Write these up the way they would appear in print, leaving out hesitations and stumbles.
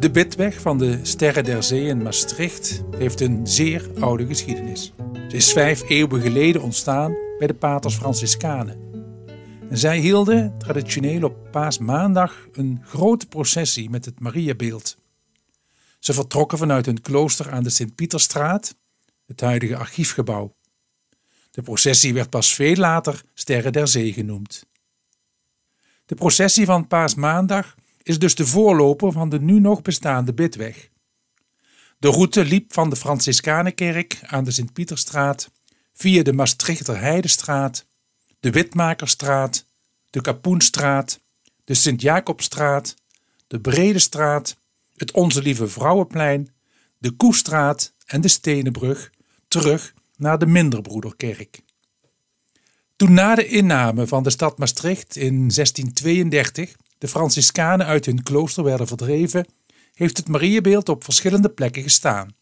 De bidweg van de Sterren der Zee in Maastricht heeft een zeer oude geschiedenis. Ze is 5 eeuwen geleden ontstaan bij de paters Franciscanen. En zij hielden traditioneel op Paasmaandag een grote processie met het Mariabeeld. Ze vertrokken vanuit hun klooster aan de Sint-Pieterstraat, het huidige archiefgebouw. De processie werd pas veel later Sterren der Zee genoemd. De processie van Paasmaandag is dus de voorloper van de nu nog bestaande bidweg. De route liep van de Franciscanenkerk aan de Sint-Pieterstraat via de Maastrichter Heidestraat, de Witmakerstraat, de Kapoenstraat, de Sint-Jacobstraat, de Bredestraat, het Onze Lieve Vrouwenplein, de Koestraat en de Stenenbrug terug naar de Minderbroederkerk. Toen na de inname van de stad Maastricht in 1632 de Franciscanen uit hun klooster werden verdreven, heeft het Mariabeeld op verschillende plekken gestaan.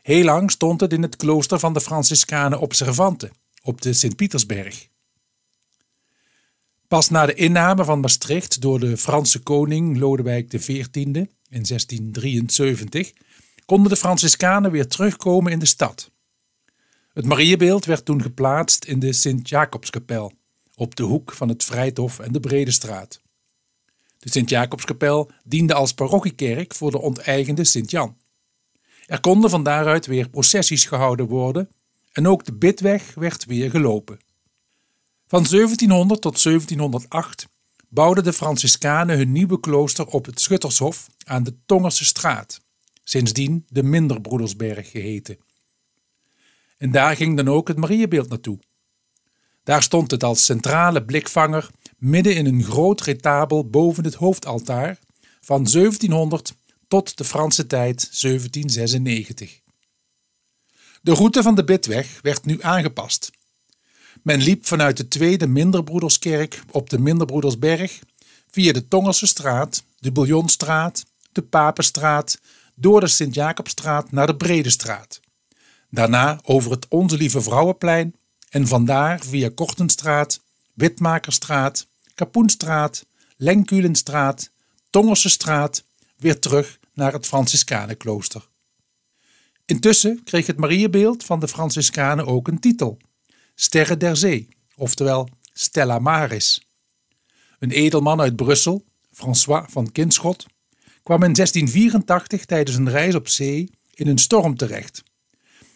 Heel lang stond het in het klooster van de Franciscanen Observanten op de Sint-Pietersberg. Pas na de inname van Maastricht door de Franse koning Lodewijk XIV in 1673 konden de Franciscanen weer terugkomen in de stad. Het Mariabeeld werd toen geplaatst in de Sint-Jacobskapel op de hoek van het Vrijthof en de Bredestraat. De Sint-Jacobskapel diende als parochiekerk voor de onteigende Sint-Jan. Er konden van daaruit weer processies gehouden worden en ook de bidweg werd weer gelopen. Van 1700 tot 1708 bouwden de Franciscanen hun nieuwe klooster op het Schuttershof aan de Tongerse straat, sindsdien de Minderbroedersberg geheten. En daar ging dan ook het Mariabeeld naartoe. Daar stond het als centrale blikvanger midden in een groot retabel boven het hoofdaltaar van 1700 tot de Franse tijd 1796. De route van de bidweg werd nu aangepast. Men liep vanuit de tweede Minderbroederskerk op de Minderbroedersberg via de Tongerse straat, de Bouillonstraat, de Papenstraat, door de Sint-Jacobstraat naar de Bredestraat. Daarna over het Onze Lieve Vrouwenplein en vandaar via Kortenstraat, Witmakerstraat, Kapoenstraat, Lenkulenstraat, Tongerse straat weer terug naar het Franciscanenklooster. Intussen kreeg het Mariabeeld van de Franciscanen ook een titel: Sterren der Zee, oftewel Stella Maris. Een edelman uit Brussel, François van Kinschot, kwam in 1684 tijdens een reis op zee in een storm terecht.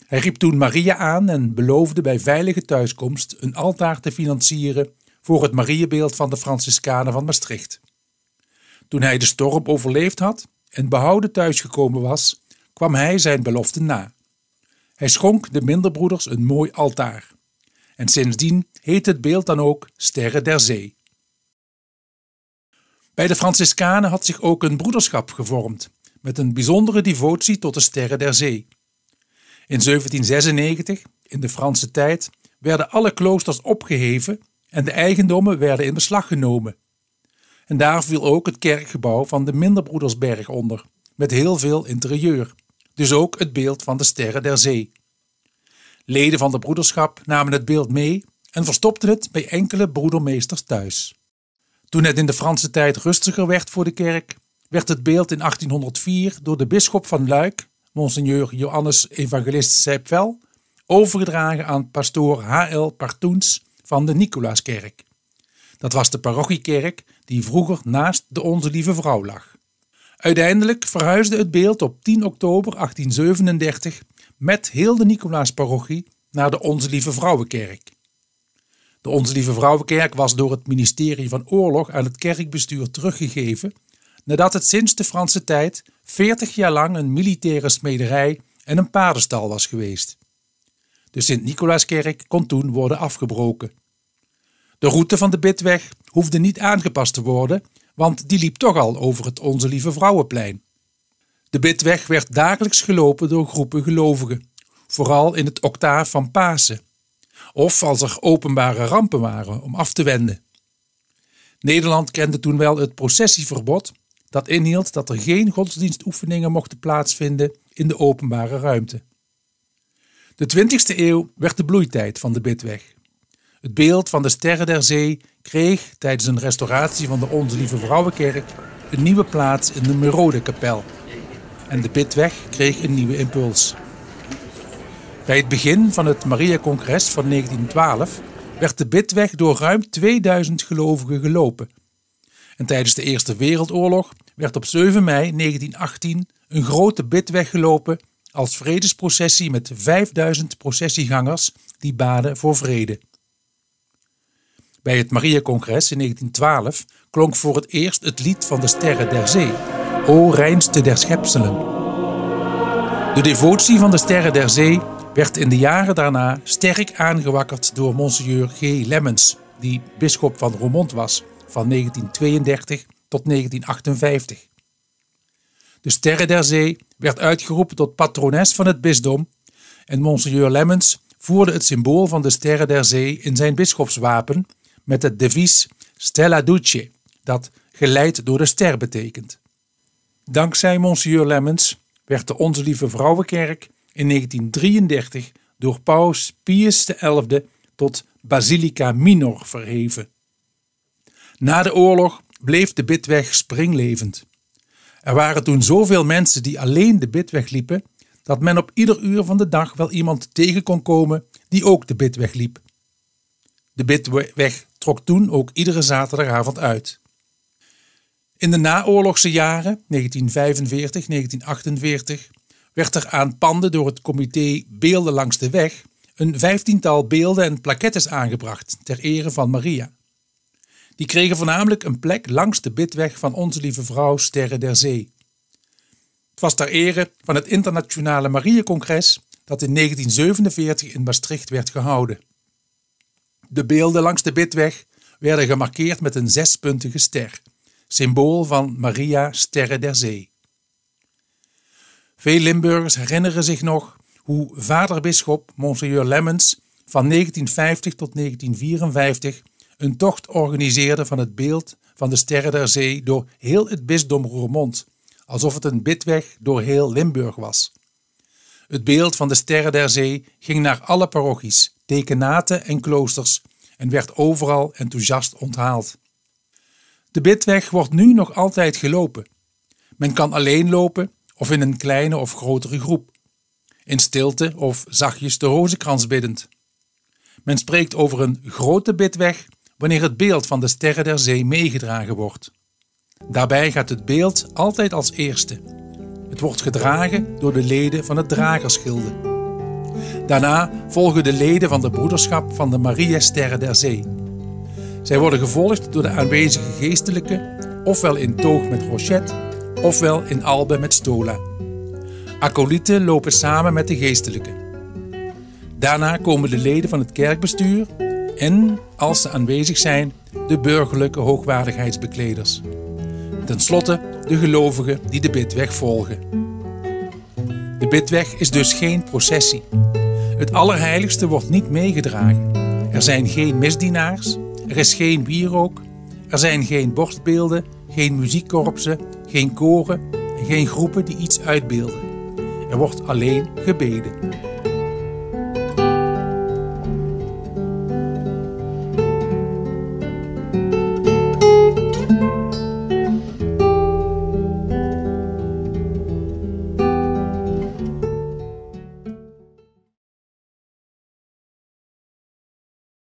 Hij riep toen Maria aan en beloofde bij veilige thuiskomst een altaar te financieren voor het Mariabeeld van de Franciscanen van Maastricht. Toen hij de storm overleefd had en behouden thuisgekomen was, kwam hij zijn belofte na. Hij schonk de Minderbroeders een mooi altaar. En sindsdien heet het beeld dan ook Sterren der Zee. Bij de Franciscanen had zich ook een broederschap gevormd, met een bijzondere devotie tot de Sterren der Zee. In 1796, in de Franse tijd, werden alle kloosters opgeheven en de eigendommen werden in beslag genomen. En daar viel ook het kerkgebouw van de Minderbroedersberg onder, met heel veel interieur, dus ook het beeld van de Sterren der Zee. Leden van de broederschap namen het beeld mee en verstopten het bij enkele broedermeesters thuis. Toen het in de Franse tijd rustiger werd voor de kerk, werd het beeld in 1804 door de bisschop van Luik, Monseigneur Johannes Evangelist Seipfel, overgedragen aan pastoor H.L. Partoens van de Nicolaaskerk. Dat was de parochiekerk die vroeger naast de Onze Lieve Vrouw lag. Uiteindelijk verhuisde het beeld op 10 oktober 1837 met heel de Nicolaasparochie naar de Onze Lieve Vrouwenkerk. De Onze Lieve Vrouwenkerk was door het ministerie van Oorlog aan het kerkbestuur teruggegeven, nadat het sinds de Franse tijd 40 jaar lang een militaire smederij en een paardenstal was geweest. De Sint-Nicolaaskerk kon toen worden afgebroken. De route van de bidweg hoefde niet aangepast te worden, want die liep toch al over het Onze Lieve Vrouwenplein. De bidweg werd dagelijks gelopen door groepen gelovigen, vooral in het octaaf van Pasen, of als er openbare rampen waren om af te wenden. Nederland kende toen wel het processieverbod, dat inhield dat er geen godsdienstoefeningen mochten plaatsvinden in de openbare ruimte. De 20e eeuw werd de bloeitijd van de bidweg. Het beeld van de Sterren der Zee kreeg tijdens een restauratie van de Onze Lieve Vrouwenkerk een nieuwe plaats in de Merodekapel en de bidweg kreeg een nieuwe impuls. Bij het begin van het Mariacongres van 1912 werd de bidweg door ruim 2000 gelovigen gelopen. En tijdens de Eerste Wereldoorlog werd op 7 mei 1918 een grote bidweg gelopen als vredesprocessie met 5000 processiegangers die baden voor vrede. Bij het Mariacongres in 1912 klonk voor het eerst het lied van de Sterren der Zee, O reinste der schepselen. De devotie van de Sterren der Zee werd in de jaren daarna sterk aangewakkerd door Monseigneur G. Lemmens, die bisschop van Roermond was van 1932 tot 1958. De Sterren der Zee werd uitgeroepen tot patrones van het bisdom en Monseigneur Lemmens voerde het symbool van de Sterren der Zee in zijn bisschopswapen met het devies Stella Duce, dat geleid door de ster betekent. Dankzij Monseigneur Lemmens werd de Onze Lieve Vrouwenkerk in 1933 door paus Pius XI tot Basilica Minor verheven. Na de oorlog bleef de bidweg springlevend. Er waren toen zoveel mensen die alleen de bidweg liepen, dat men op ieder uur van de dag wel iemand tegen kon komen die ook de bidweg liep. De bidweg trok toen ook iedere zaterdagavond uit. In de naoorlogse jaren, 1945-1948, werd er aan panden door het comité Beelden langs de weg een 15-tal beelden en plaquettes aangebracht ter ere van Maria. Die kregen voornamelijk een plek langs de bidweg van Onze Lieve Vrouw Sterren der Zee. Het was ter ere van het internationale Mariacongres dat in 1947 in Maastricht werd gehouden. De beelden langs de bidweg werden gemarkeerd met een 6-puntige ster, symbool van Maria Sterren der Zee. Veel Limburgers herinneren zich nog hoe vaderbisschop Monseigneur Lemmens van 1950 tot 1954 een tocht organiseerde van het beeld van de Sterren der Zee door heel het bisdom Roermond, alsof het een bidweg door heel Limburg was. Het beeld van de Sterren der Zee ging naar alle parochies, dekenaten en kloosters en werd overal enthousiast onthaald. De bidweg wordt nu nog altijd gelopen. Men kan alleen lopen of in een kleine of grotere groep, in stilte of zachtjes de rozenkrans biddend. Men spreekt over een grote bidweg wanneer het beeld van de Sterren der Zee meegedragen wordt. Daarbij gaat het beeld altijd als eerste. Het wordt gedragen door de leden van het Dragersgilde. Daarna volgen de leden van de broederschap van de Maria Sterren der Zee. Zij worden gevolgd door de aanwezige geestelijken, ofwel in toog met rochet, ofwel in albe met stola. Acolyten lopen samen met de geestelijken. Daarna komen de leden van het kerkbestuur en, als ze aanwezig zijn, de burgerlijke hoogwaardigheidsbekleders. Ten slotte de gelovigen die de bidweg volgen. De bidweg is dus geen processie. Het Allerheiligste wordt niet meegedragen. Er zijn geen misdienaars, er is geen wierook, er zijn geen borstbeelden, geen muziekkorpsen, geen koren en geen groepen die iets uitbeelden. Er wordt alleen gebeden.